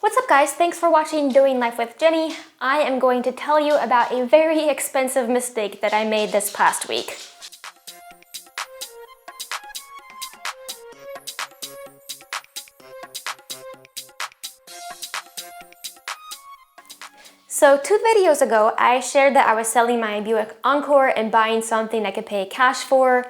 What's up guys, thanks for watching Doing Life with Jenny. I am going to tell you about a very expensive mistake that I made this past week. So 2 videos ago, I shared that I was selling my Buick Encore and buying something I could pay cash for.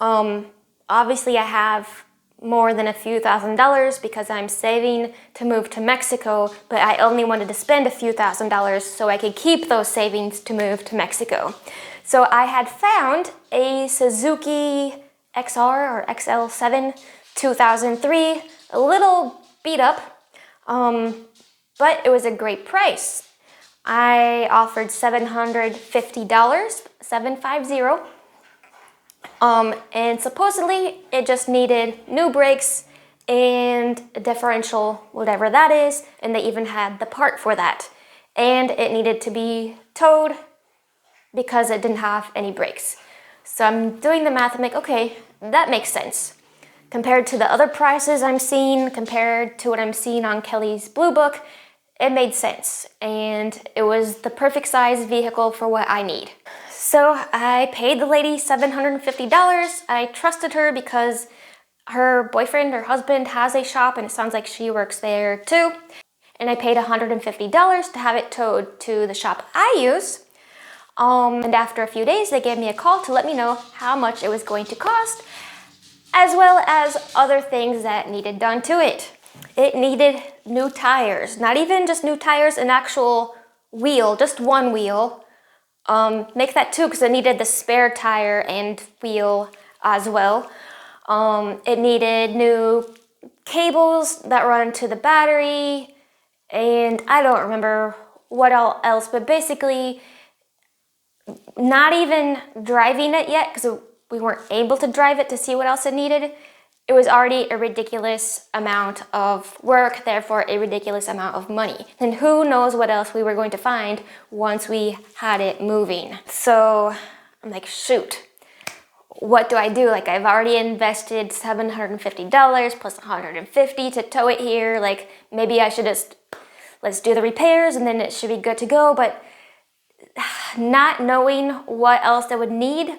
Obviously I have more than a few $1,000s because I'm saving to move to Mexico, but I only wanted to spend a few $1,000s so I could keep those savings to move to Mexico. So I had found a Suzuki XR or XL7 2003, a little beat up, but it was a great price. I offered $750, 750. And supposedly it just needed new brakes and a differential, whatever that is, and they even had the part for that. And it needed to be towed because it didn't have any brakes. So I'm doing the math, I'm like, okay, that makes sense. Compared to the other prices I'm seeing, compared to what I'm seeing on Kelly's Blue Book, it made sense. And it was the perfect size vehicle for what I need. So I paid the lady $750. I trusted her because her boyfriend or husband has a shop and it sounds like she works there too. And I paid $150 to have it towed to the shop I use. And after a few days, they gave me a call to let me know how much it was going to cost, as well as other things that needed done to it. It needed new tires, not even just new tires, an actual wheel, just one wheel. Make that two because it needed the spare tire and wheel as well. It needed new cables that run to the battery, and I don't remember what all else, but basically not even driving it yet because we weren't able to drive it to see what else it needed. It was already a ridiculous amount of work, therefore a ridiculous amount of money. And who knows what else we were going to find once we had it moving. So I'm like, shoot, what do I do? Like, I've already invested $750 plus $150 to tow it here. Like, maybe I should just, let's do the repairs and then it should be good to go. But not knowing what else they would need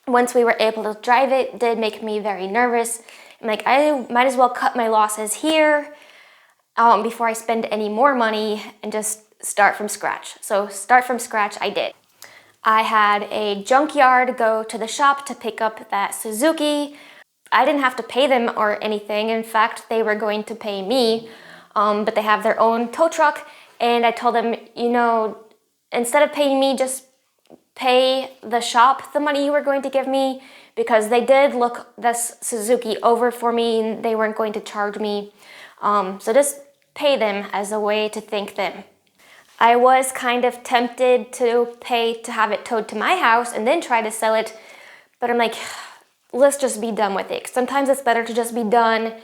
once we were able to drive it did make me very nervous. I'm like, I might as well cut my losses here before I spend any more money and just start from scratch. So start from scratch I did. I had a junkyard go to the shop to pick up that Suzuki. I didn't have to pay them or anything. In fact, they were going to pay me, but they have their own tow truck. And I told them, you know, instead of paying me, just pay the shop the money you were going to give me, because they did look this Suzuki over for me and they weren't going to charge me. So just pay them as a way to thank them. I was kind of tempted to pay to have it towed to my house and then try to sell it, but I'm like, let's just be done with it. Sometimes it's better to just be done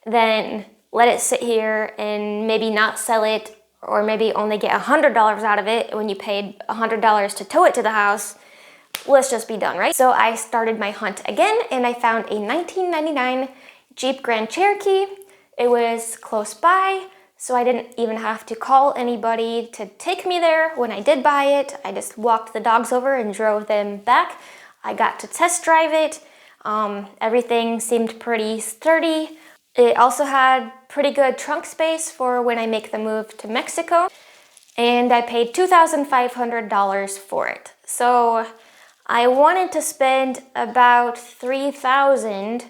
than let it sit here and maybe not sell it, or maybe only get $100 out of it when you paid $100 to tow it to the house. Let's just be done, right? So I started my hunt again and I found a 1999 Jeep Grand Cherokee. It was close by, so I didn't even have to call anybody to take me there. When I did buy it, I just walked the dogs over and drove them back. I got to test drive it. Everything seemed pretty sturdy. It also had pretty good trunk space for when I make the move to Mexico, and I paid $2,500 for it. So I wanted to spend about $3,000,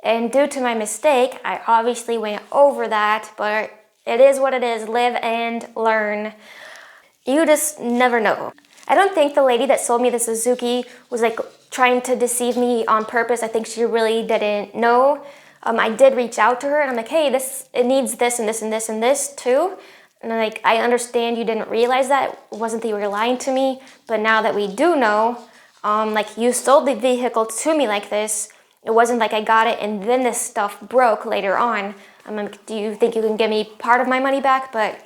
and due to my mistake, I obviously went over that, but it is what it is. Live and learn. You just never know. I don't think the lady that sold me the Suzuki was like trying to deceive me on purpose. I think she really didn't know. I did reach out to her and I'm like, hey, it needs this and this and this and this too. And I'm like, I understand you didn't realize that. It wasn't that you were lying to me, but now that we do know, like, you sold the vehicle to me like this. It wasn't like I got it and then this stuff broke later on. I'm like, do you think you can give me part of my money back? But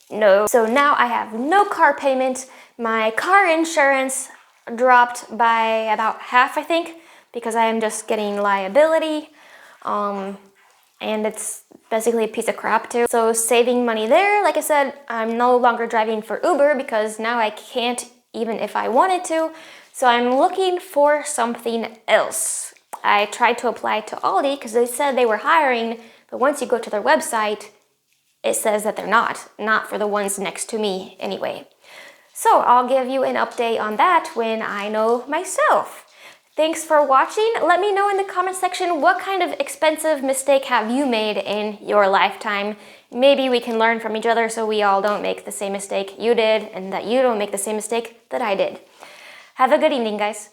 no. So now I have no car payment. My car insurance dropped by about half, I think, because I am just getting liability. and it's basically a piece of crap too. So saving money there, like I said, I'm no longer driving for Uber because now I can't even if I wanted to. So I'm looking for something else. I tried to apply to Aldi because they said they were hiring, but once you go to their website, it says that they're not for the ones next to me anyway. So I'll give you an update on that when I know myself. Thanks for watching. Let me know in the comment section what kind of expensive mistake have you made in your lifetime. Maybe we can learn from each other so we all don't make the same mistake you did and that you don't make the same mistake that I did. Have a good evening, guys.